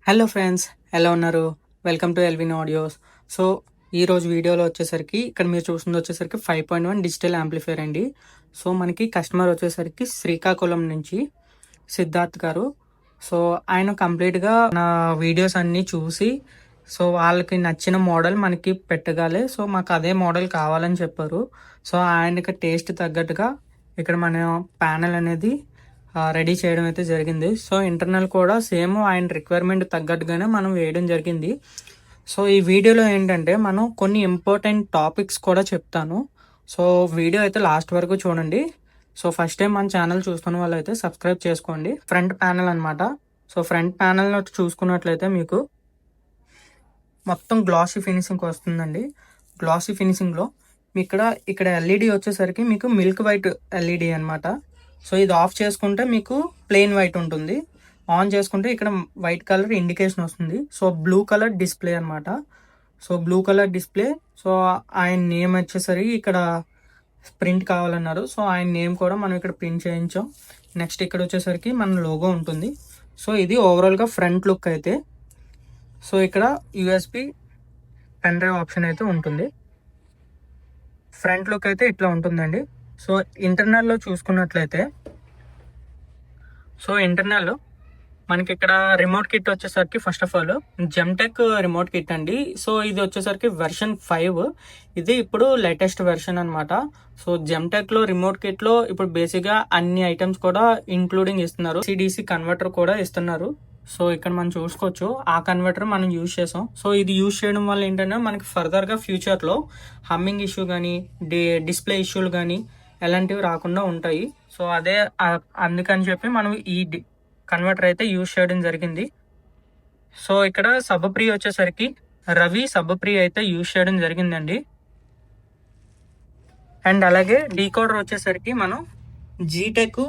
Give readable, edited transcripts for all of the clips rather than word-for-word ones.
Hello friends, ఎలా ఉన్నారు? Welcome to Elvin audios. So ఈరోజు వీడియోలో వచ్చేసరికి ఇక్కడ మీరు చూస్తుంది వచ్చేసరికి 5.1 డిజిటల్ యాంప్లిఫైర్ అండి. సో మనకి కస్టమర్ వచ్చేసరికి శ్రీకాకుళం నుంచి సిద్ధార్థ్ గారు. సో ఆయన కంప్లీట్గా నా వీడియోస్ అన్నీ చూసి సో వాళ్ళకి నచ్చిన మోడల్ మనకి పెట్టగాలి. సో మాకు అదే మోడల్ కావాలని చెప్పారు. సో ఆయనకి టేస్ట్ తగ్గట్టుగా ఇక్కడ మన ప్యానెల్ అనేది రెడీ చేయడం అయితే జరిగింది. సో ఇంటర్నల్ కూడా సేమ్ ఆయన రిక్వైర్మెంట్ తగ్గట్టుగానే మనం వేయడం జరిగింది. సో ఈ వీడియోలో ఏంటంటే మనం కొన్ని ఇంపార్టెంట్ టాపిక్స్ కూడా చెప్తాను. సో వీడియో అయితే లాస్ట్ వరకు చూడండి. సో ఫస్ట్ టైం మన ఛానల్ చూస్తున్న వాళ్ళు అయితే సబ్స్క్రైబ్ చేసుకోండి. ఫ్రంట్ ప్యానెల్ అనమాట. సో ఫ్రంట్ ప్యానెల్ చూసుకున్నట్లయితే మీకు మొత్తం గ్లాసీ ఫినిషింగ్ వస్తుందండి. గ్లాసీ ఫినిషింగ్లో ఇక్కడ ఎల్ఈడి వచ్చేసరికి మీకు మిల్క్ వైట్ ఎల్ఈడి అనమాట. సో ఇది ఆఫ్ చేసుకుంటే మీకు ప్లెయిన్ వైట్ ఉంటుంది. ఆన్ చేసుకుంటే ఇక్కడ వైట్ కలర్ ఇండికేషన్ వస్తుంది. సో బ్లూ కలర్ డిస్ప్లే అనమాట. So blue colour display. So ఆయన నేమ్ వచ్చేసరికి ఇక్కడ ప్రింట్ కావాలన్నారు. సో ఆయన నేమ్ కూడా మనం ఇక్కడ ప్రింట్ చేయించాం. నెక్స్ట్ ఇక్కడ వచ్చేసరికి మన లోగో ఉంటుంది. సో ఇది ఓవరాల్గా ఫ్రంట్ లుక్ అయితే. సో ఇక్కడ యూఎస్బి పెన్ డ్రైవ్ ఆప్షన్ అయితే ఉంటుంది. ఫ్రంట్ లుక్ అయితే ఇట్లా ఉంటుందండి. సో ఇంటర్నల్లో చూసుకున్నట్లయితే ఇంటర్నల్ మనకి ఇక్కడ రిమోట్ కిట్ వచ్చేసరికి first of all జెమ్టెక్ remote kit అండి. సో ఇది వచ్చేసరికి వెర్షన్ 5. ఇది ఇప్పుడు లేటెస్ట్ వెర్షన్ అనమాట. సో జెమ్టెక్లో రిమోట్ కిట్లో ఇప్పుడు బేసిక్గా అన్ని ఐటమ్స్ కూడా ఇంక్లూడింగ్ ఇస్తున్నారు. సిడిసి కన్వర్టర్ కూడా ఇస్తున్నారు. సో ఇక్కడ మనం చూసుకోవచ్చు ఆ కన్వర్టర్ మనం యూజ్ చేసాం. సో ఇది యూజ్ చేయడం వల్ల ఏంటంటే మనకి ఫర్దర్గా ఫ్యూచర్లో హమ్మింగ్ ఇష్యూ కానీ డిస్ప్లే ఇష్యూలు కానీ ఎలాంటివి రాకుండా ఉంటాయి. సో అదే అందుకని చెప్పి మనం ఈ కన్వర్టర్ అయితే యూజ్ చేయడం జరిగింది. సో ఇక్కడ సబ్-ప్రీ వచ్చేసరికి రవి సబ్-ప్రీ అయితే యూజ్ చేయడం జరిగిందండి. అండ్ అలాగే డీకోడర్ వచ్చేసరికి మనం జీటెక్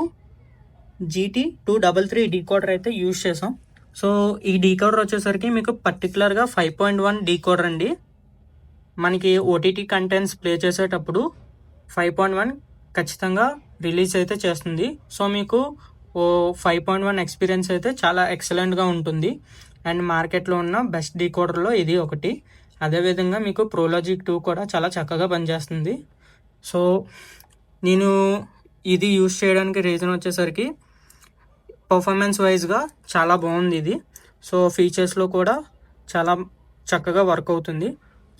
GT233 డీకోడర్ అయితే యూజ్ చేసాం. సో ఈ డీకోడర్ వచ్చేసరికి మీకు పర్టికులర్గా 5.1 డీకోడర్ అండి. మనకి ఓటీటీ కంటెంట్స్ ప్లే చేసేటప్పుడు 5.1 ఖచ్చితంగా రిలీజ్ అయితే చేస్తుంది. సో మీకు 5.1 ఎక్స్పీరియన్స్ అయితే చాలా ఎక్సలెంట్గా ఉంటుంది. అండ్ మార్కెట్లో ఉన్న బెస్ట్ డీకోడర్లో ఇది ఒకటి. అదేవిధంగా మీకు ప్రోలాజిక్ 2 కూడా చాలా చక్కగా పనిచేస్తుంది. సో నేను ఇది యూజ్ చేయడానికి రీజన్ వచ్చేసరికి పర్ఫార్మెన్స్ వైజ్గా చాలా బాగుంది ఇది. సో ఫీచర్స్లో కూడా చాలా చక్కగా వర్క్ అవుతుంది.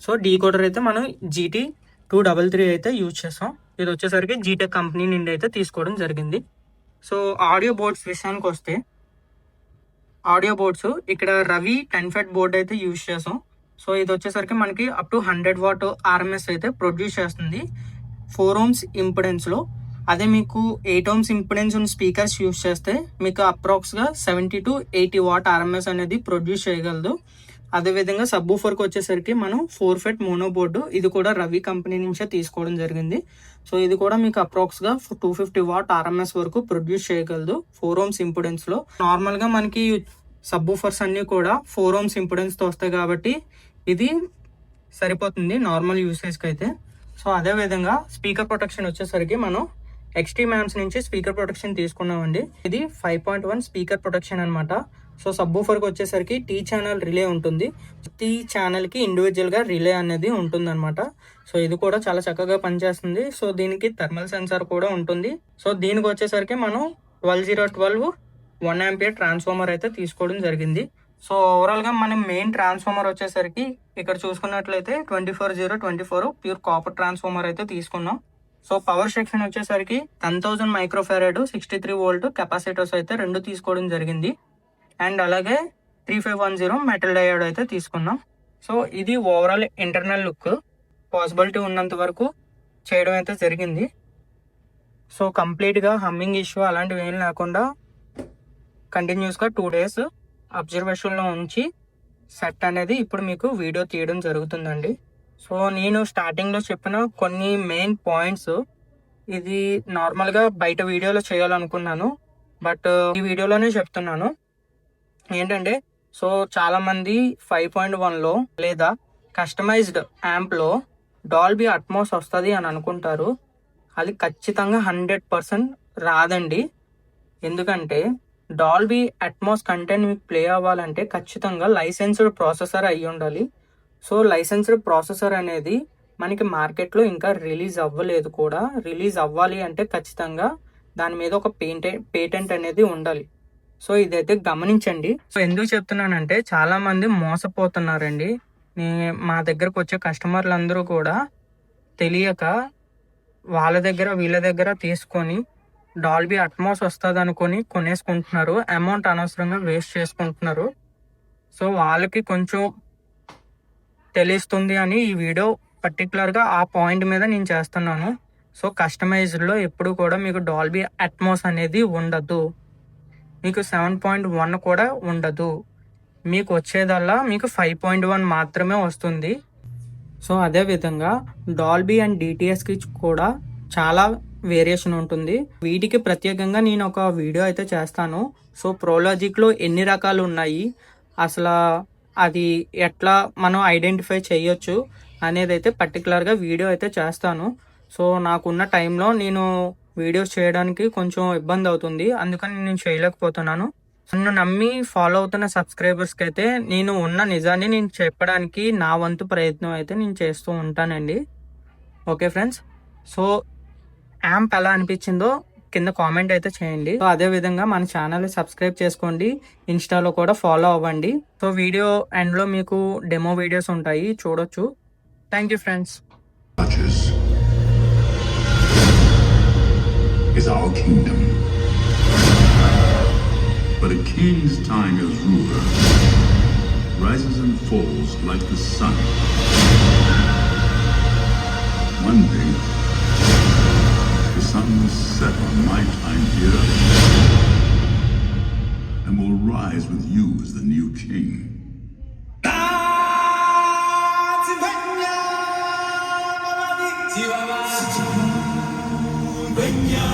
సో డీకోడర్ అయితే మనం GT233 అయితే యూజ్ చేసాం. ఇది వచ్చేసరికి జీటెక్ కంపెనీ నుండి అయితే తీసుకోవడం జరిగింది. సో ఆడియో బోర్డ్స్ విషయానికి వస్తే ఆడియో బోర్డ్స్ ఇక్కడ రవి 10 ఫెట్ బోర్డ్ అయితే యూజ్ చేసాం. సో ఇది వచ్చేసరికి మనకి అప్ టు 100 వాట్ RMS అయితే ప్రొడ్యూస్ చేస్తుంది 4 ohms ఇంపిడెన్స్లో. అదే మీకు 8 ohms ఇంపిడెన్స్ ఉన్న స్పీకర్స్ యూజ్ చేస్తే మీకు అప్రాక్స్గా 70 to 80 వాట్ RMS అనేది ప్రొడ్యూస్ చేయగలదు. అదేవిధంగా సబ్బూఫర్కి వచ్చేసరికి మనం 4 ఫెట్ మోనో బోర్డు, ఇది కూడా రవి కంపెనీ నుంచే తీసుకోవడం జరిగింది. సో ఇది కూడా మీకు అప్రాక్స్గా 250 వాట్ RMS వరకు ప్రొడ్యూస్ చేయగలదు 4 ohms ఇంపిడెన్స్లో. నార్మల్గా మనకి సబ్బూఫర్స్ అన్నీ కూడా 4 ohms ఇంపిడెన్స్తో వస్తాయి కాబట్టి ఇది సరిపోతుంది నార్మల్ యూసేజ్కి అయితే. సో అదేవిధంగా స్పీకర్ ప్రొటెక్షన్ వచ్చేసరికి మనం ఎక్స్ట్రీమ్ యాంప్స్ నుంచి స్పీకర్ ప్రొటెక్షన్ తీసుకున్నామండి. ఇది 5.1 స్పీకర్ ప్రొటెక్షన్ అనమాట. సో సబ్బూఫర్కి వచ్చేసరికి T ఛానల్ రిలే ఉంటుంది. ప్రతి ఛానల్కి ఇండివిజువల్గా రిలే అనేది ఉంటుందన్నమాట. సో ఇది కూడా చాలా చక్కగా పనిచేస్తుంది. సో దీనికి థర్మల్ సెన్సార్ కూడా ఉంటుంది. సో దీనికి వచ్చేసరికి మనం 12012 1 ఆంపియర్ ట్రాన్స్ఫార్మర్ అయితే తీసుకోవడం జరిగింది. సో ఓవరాల్గా మనం మెయిన్ ట్రాన్స్ఫార్మర్ వచ్చేసరికి ఇక్కడ చూసుకున్నట్లయితే 24024 ప్యూర్ కాపర్ ట్రాన్స్ఫార్మర్ అయితే తీసుకున్నాం. సో పవర్ సెక్షన్ వచ్చేసరికి 10,000 మైక్రోఫారడ్ 63 వోల్ట్ కెపాసిటర్స్ అయితే 2 తీసుకోవడం జరిగింది. అండ్ అలాగే 3510 మెటల్ డయోడ్ అయితే తీసుకున్నాం. సో ఇది ఓవరాల్ ఇంటర్నల్ లుక్. పాసిబిలిటీ ఉన్నంత వరకు చేయడం అయితే జరిగింది. సో కంప్లీట్గా హమ్మింగ్ ఇష్యూ అలాంటివి ఏం లేకుండా కంటిన్యూస్గా 2 days అబ్జర్వేషన్లో ఉంచి సెట్ అనేది ఇప్పుడు మీకు వీడియో తీయడం జరుగుతుందండి. సో నేను స్టార్టింగ్లో చెప్పిన కొన్ని మెయిన్ పాయింట్స్ ఇది నార్మల్గా బయట వీడియోలో చేయాలనుకున్నాను, బట్ ఈ వీడియోలోనే చెప్తున్నాను. ఏంటంటే సో చాలామంది 5.1లో లేదా కస్టమైజ్డ్ యాంప్లో డాల్బీ అట్మాస్ వస్తుంది అని అనుకుంటారు. అది ఖచ్చితంగా 100% రాదండి. ఎందుకంటే డాల్బీ అట్మాస్ కంటెంట్ మీకు ప్లే అవ్వాలంటే ఖచ్చితంగా లైసెన్స్డ్ ప్రాసెసర్ అయి ఉండాలి. సో లైసెన్స్డ్ ప్రాసెసర్ అనేది మనకి మార్కెట్లో ఇంకా రిలీజ్ అవ్వలేదు కూడా. రిలీజ్ అవ్వాలి అంటే ఖచ్చితంగా దాని మీద ఒక పేటెంట్ అనేది ఉండాలి. సో ఇదైతే గమనించండి. సో ఎందుకు చెప్తున్నానంటే చాలా మంది మోసపోతున్నారండి. మా దగ్గరకు వచ్చే కస్టమర్లు అందరూ కూడా తెలియక వాళ్ళ దగ్గర వీళ్ళ దగ్గర తీసుకొని డాల్బీ అట్మాస్ వస్తుంది అనుకొని కొనేసుకుంటున్నారు. అమౌంట్ అనవసరంగా వేస్ట్ చేసుకుంటున్నారు. సో వాళ్ళకి కొంచెం తెలుస్తుంది అని ఈ వీడియో పర్టికులర్గా ఆ పాయింట్ మీద నేను చేస్తున్నాను. సో కస్టమైజ్డ్లో ఎప్పుడు కూడా మీకు డాల్బీ అట్మాస్ అనేది ఉండదు. మీకు 7.1 కూడా ఉండదు. మీకు వచ్చేదల్లా మీకు 5.1 మాత్రమే వస్తుంది. సో అదేవిధంగా డాల్బీ అండ్ డిటిఎస్కి కూడా చాలా వేరియేషన్ ఉంటుంది. వీటికి ప్రత్యేకంగా నేను ఒక వీడియో అయితే చేస్తాను. సో ప్రోలాజిక్లో ఎన్ని రకాలు ఉన్నాయి, అసలు అది ఎట్లా మనం ఐడెంటిఫై చేయొచ్చు అనేది అయితే పర్టికులర్గా వీడియో అయితే చేస్తాను. సో నాకున్న టైంలో నేను వీడియోస్ చేయడానికి కొంచెం ఇబ్బంది అవుతుంది, అందుకని నేను చేయలేకపోతున్నాను. నన్ను నమ్మి ఫాలో అవుతున్న సబ్స్క్రైబర్స్కి అయితే నేను ఉన్న నిజాన్ని నేను చెప్పడానికి నా వంతు ప్రయత్నం అయితే నేను చేస్తూ ఉంటానండి. ఓకే ఫ్రెండ్స్, సో యాంప్ ఎలా అనిపించిందో కింద కామెంట్ అయితే చేయండి. సో అదేవిధంగా మన ఛానల్ సబ్స్క్రైబ్ చేసుకోండి, ఇన్స్టాలో కూడా ఫాలో అవ్వండి. సో వీడియో ఎండ్లో మీకు డెమో వీడియోస్ ఉంటాయి, చూడొచ్చు. Thank you friends. Is our kingdom, but a king's time as ruler rises and falls like the sun. One day, the sun will set on my time here and will rise with you as the new king. Benya